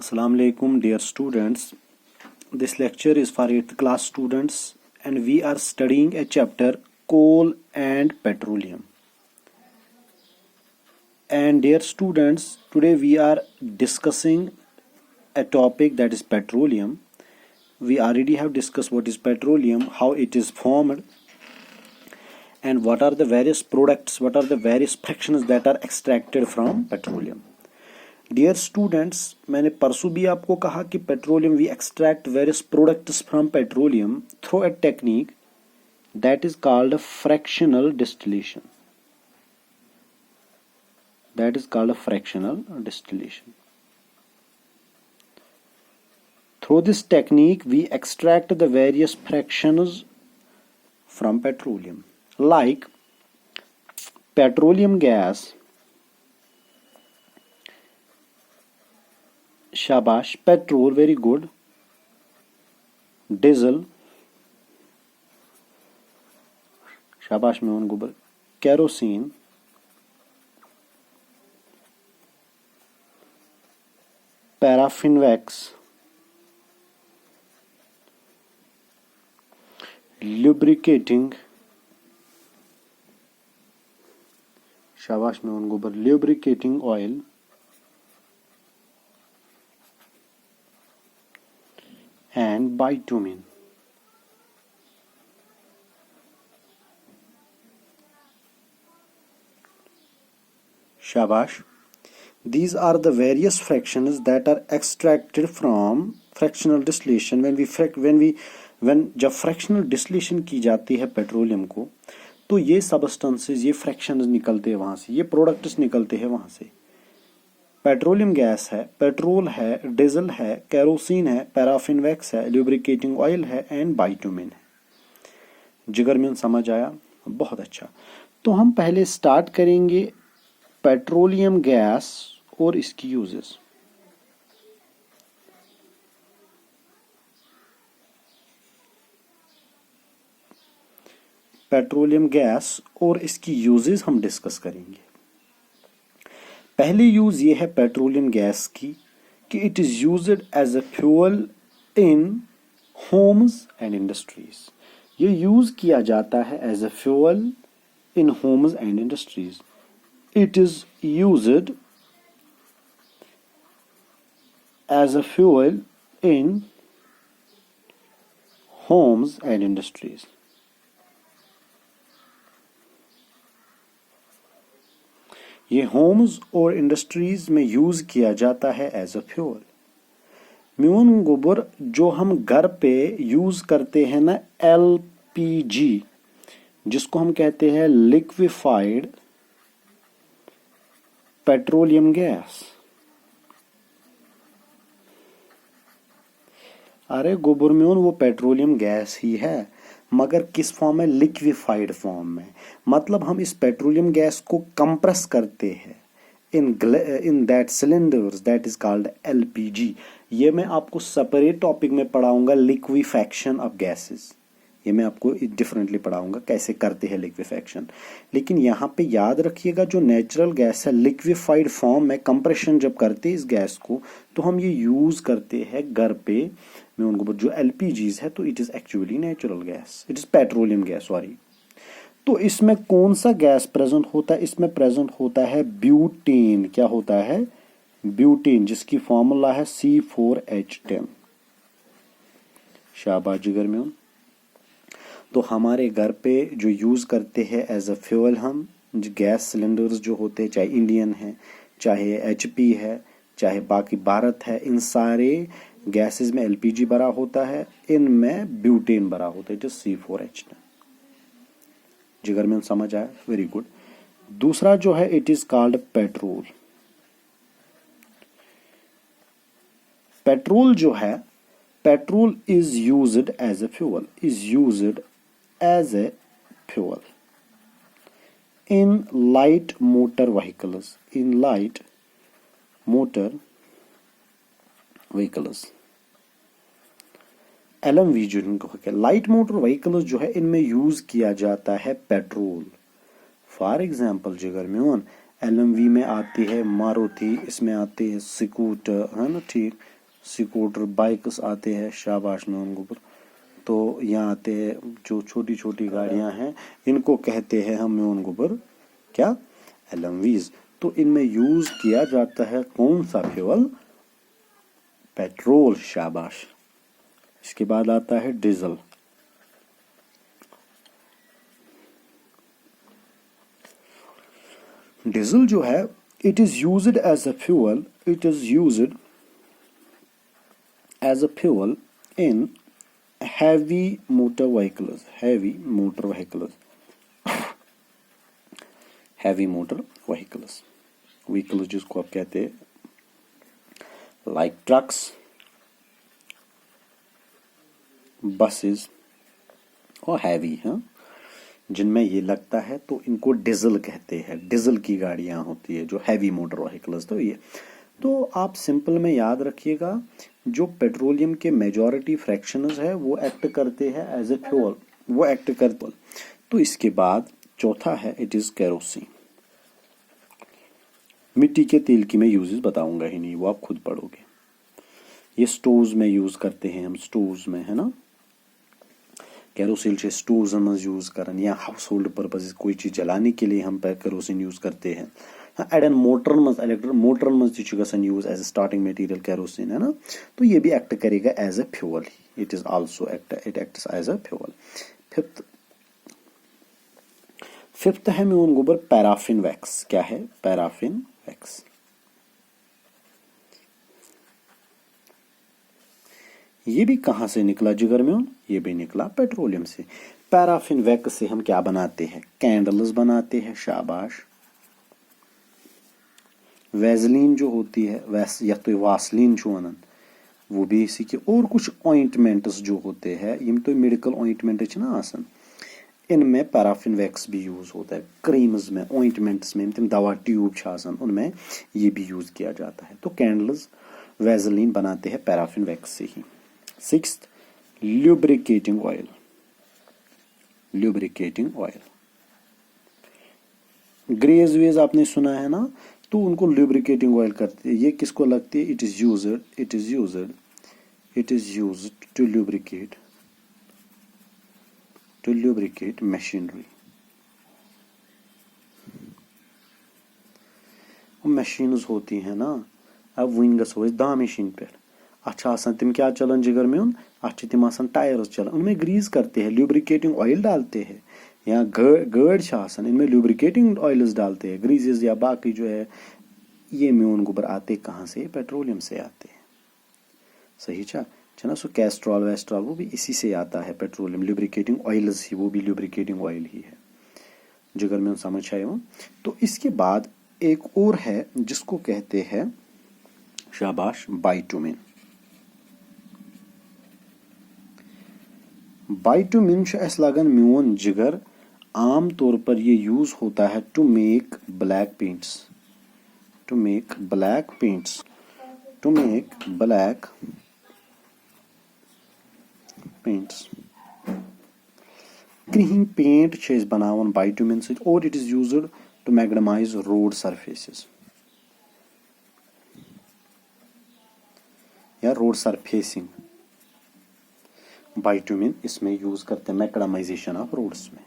Assalamu alaikum, dear students. This lecture is for 8th class students and we are studying a chapter coal and petroleum. And dear students, today we are discussing a topic that is petroleum. We already have discussed what is petroleum, how it is formed, and what are the various products, what are the various fractions that are extracted from petroleum. Dear students, मैंने परसों भी आपको कहा कि petroleum we extract various products from petroleum through a technique that is called fractional distillation. That is called fractional distillation. Through this technique we extract the various fractions from petroleum like petroleum gas. शाबाश. Petrol, very good. Diesel, शाबाश मेवन गुबर. Kerosene, paraffin wax, lubricating, शाबाश मेवन गुबर. Lubricating oil, and bitumen. Shabash. These are the various fractions that are extracted from fractional distillation. When जब fractional distillation की जाती है पेट्रोलियम को, तो ये substances, ये fractions निकलते हैं वहां से, ये products निकलते हैं वहां से. पेट्रोलियम गैस है, पेट्रोल है, डीजल है, केरोसिन है, पैराफिन वैक्स है, लुब्रिकेटिंग ऑयल है एंड बाइटुमिन है. जिगर में समझ आया? बहुत अच्छा. तो हम पहले स्टार्ट करेंगे पेट्रोलियम गैस और इसकी यूजेस. पेट्रोलियम गैस और इसकी यूजेस हम डिस्कस करेंगे. पहली यूज ये है पेट्रोलियम गैस की कि it is used as a fuel in homes and industries. ये यूज किया जाता है as a fuel in homes and industries. It is used as a fuel in homes and industries. ये homes और industries में use किया जाता है एज अ फ्यूल. म्यून गोबर जो हम घर पे यूज करते हैं ना, एलपीजी, जिसको हम कहते हैं लिक्विफाइड पेट्रोलियम गैस. अरे गोबर म्यून, वो पेट्रोलियम गैस ही है, मगर किस फॉर्म में? लिक्विफाइड फॉर्म में. मतलब हम इस पेट्रोलियम गैस को कंप्रेस करते हैं in that cylinders that is called LPG. ये मैं आपको सेपरेट टॉपिक में पढ़ाऊंगा, लिक्विफैक्शन ऑफ गैसेस. ये मैं आपको डिफरेंटली पढ़ाऊंगा कैसे करते हैं लिक्विफैक्शन. लेकिन यहाँ पे याद रखिएगा, जो नेचुरल गैस है लिक्विफाइड फॉर्म में कंप्रेशन जब करते हैं इस गैस को, तो हम ये यूज करते हैं घर पे में उनको. जो एलपीजीज है तो it is actually natural gas, it is petroleum gas, sorry. तो इसमें कौन सा गैस प्रेजेंट होता है? इसमें प्रेजेंट होता है ब्यूटेन. क्या होता है? ब्यूटेन, जिसकी फॉर्मूला है C4H10. शाबाश जिगर में. तो हमारे घर पे जो यूज करते हैं एज अ फ्यूल, हम गैस सिलेंडर्स जो होते हैं, चाहे इंडियन है, चाहे HP है, चाहे बाकी भारत है, इन सारे गैसेस में एलपीजी भरा होता है, इनमें ब्यूटेन भरा होता है, जो C4H10. जिगर में समझ आया? Very good. दूसरा जो है it is called petrol. Petrol जो है, petrol is used as a fuel, is used as a fuel in light motor vehicles, in light motor vehicles. LMV जो इनको है, लाइट मोटर व्हीकल्स जो है, इनमें यूज किया जाता है पेट्रोल. फॉर एग्जाम्पल जिगर में LMV में आती है मारुति, इसमें आते हैं स्कूटर, है ना, ठीक, स्कूटर, बाइक्स आते हैं, शाबाश मेवन गोबर। तो यहाँ आते हैं जो छोटी छोटी गाड़ियाँ हैं, इनको कहते हैं हम मेवन गोबर क्या, एलएमवीज। तो इनमें यूज किया जाता है कौन सा फ्यूल, पेट्रोल, शाबाश। इसके बाद आता है डीजल। डीजल जो है, it is used as a fuel, it is used as a fuel in heavy motor vehicles, heavy motor vehicles, heavy motor vehicles, vehicles जिसको आप कहते हैं like trucks, buses और हैवी, हाँ, जिनमें ये लगता है तो इनको डीजल कहते हैं। डीजल की गाड़ियां होती है जो हैवी मोटर व्हीकल्स। तो ये, तो आप सिंपल में याद रखिएगा, जो पेट्रोलियम के मेजॉरिटी फ्रैक्शंस है वो एक्ट करते हैं एज ए फ्यूल, वो एक्ट करते। तो इसके बाद चौथा है, इट इज केरोसिन। मिट्टी के तेल की मैं यूजेस बताऊंगा ही नहीं, वो आप खुद पढ़ोगे। ये स्टोव्स में यूज करते हैं हम, स्टोव्स में, है ना, केरोसिन से स्टोव्स में यूज करन, या हाउस होल्ड पर्पज कोई चीज जलाने के लिए हम केरोसिन यूज करते हैं। एडन मोटरन मज, मोटरन मज use as a starting material kerosene, है ना। तो ये भी एक्ट करेगा एज ए फ्यूल ही, it is also it acts as a fuel. Fifth है मेवन गोबर पैराफिन वैक्स। क्या है, पैराफिन वैक्स। ये भी कहां से निकला जिगर में, ये भी निकला पेट्रोलियम से। पैराफिन वैक्स से हम क्या बनाते हैं, कैंडल्स बनाते हैं, शाबाश। वेजलीन जो होती है, वैस या तो वासलीन जो वनन, वो भी इसी के। और कुछ ऑइंटमेंट्स जो होते हैं, यम तो मेडिकल ऑइंटमेंट ना आसन, इनमें पैराफिन वैक्स भी यूज होता है। क्रीम्स में, ऑइंटमेंट्स में, तिम दवा ट्यूब आसन, उनमें ये भी यूज किया जाता है। तो कैंडल्स, वेजलीन बनाते हैं पैराफिन वैक्स से ही। Sixth, lubricating oil. Lubricating oil, ग्रेज वेज आपने सुना है ना, तो उनको ल्यूब्रिकेटिंग ऑयल करते हैं। ये किसको लगती है, it is used, it is used, it is used to lubricate machinery. Machines होती हैं ना, अब वन गो दा मशीन पे, अच्छा आसान तिम क्या चलन जिगर में, अच्छा तिम आसान टायर्स चलन, उनमें ग्रीस करते हैं, ल्यूब्रिकेटिंग ऑयल डालते हैं। या गर्ड आसान, इनमें ल्यूब्रिकेटिंग ऑयल्स डालते हैं, ग्रीजेस या बाकी जो है। ये मेवन गोबर आते कहाँ से, पेट्रोलियम से आते हैं। सही छा ना, सो कैस्ट्रॉल वेस्ट्रॉल वो भी इसी से आता है, पेट्रोलियम, ल्यूब्रिकेटिंग ऑयल्स ही, वो भी ल्यूब्रिकेटिंग ऑयल ही है, जिगर में समझ आए हो। तो इसके बाद एक और है जिसको कहते हैं, शाबाश, बाइटुमिन। बाइटुमिन अस लगन मेवन जिगर, आम तौर पर ये यूज होता है to make black paints, to make black paints, to make black paints. Cream paint छे बनावन बाइटुमिन से, और it is used to macadamise road surfaces, या रोड सरफेसिंग। बाइटुमिन इसमें यूज करते हैं मैग्नेमाइजेशन ऑफ रोड्स में।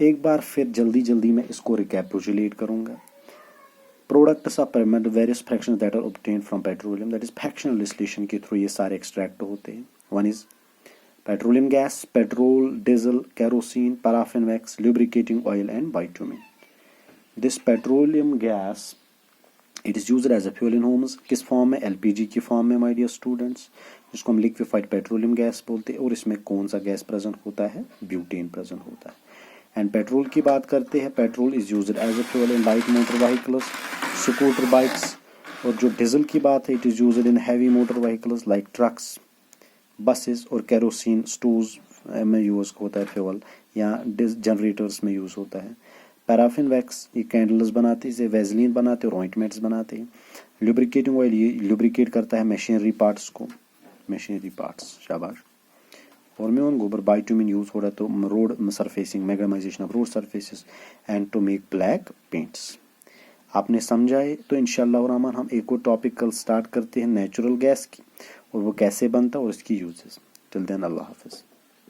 एक बार फिर जल्दी जल्दी मैं इसको रिकैपिचुलेट करूंगा। Products of various fractions that are obtained from petroleum, that is fractional distillation के थ्रू ये सारे एक्सट्रैक्ट होते हैं। One is petroleum gas, petrol, diesel, kerosene, paraffin wax, lubricating oil and bitumen. This petroleum gas, it is used as a fuel in homes. किस form में, LPG की form में, my dear students, जिसको हम liquefied petroleum gas बोलते हैं। और इसमें कौन सा गैस प्रेजेंट होता है, ब्यूटेन प्रेजेंट होता है। एंड पेट्रोल की बात करते हैं, petrol is used as a fuel in light motor vehicles, scooter, bikes. और जो डीजल की बात है, it is used in heavy motor vehicles like trucks, buses. और केरोसिन स्टोव्स में यूज होता है फ्यूल, या जनरेटर्स में यूज होता है। पैराफिन वैक्स ये कैंडल्स बनाते हैं, वेजलीन बनाते हैं और ऑइंटमेंट्स बनाते हैं। लुब्रिकेटिंग ऑयल ये लुब्रिकेट करता है मशीनरी पार्ट्स को, मशीनरी पार्ट्स, शाबाश। और में उन गोबर बाइटुमिन यूज हो रहा है तो road surfacing, macadamisation of road surfaces and to make black paints. आपने समझाए तो इंशाअल्लाह रहमान हम एक और टॉपिक कल स्टार्ट करते हैं नेचुरल गैस की, और वो कैसे बनता है और उसकी यूजेस। टिल देन अल्लाह हाफिज़।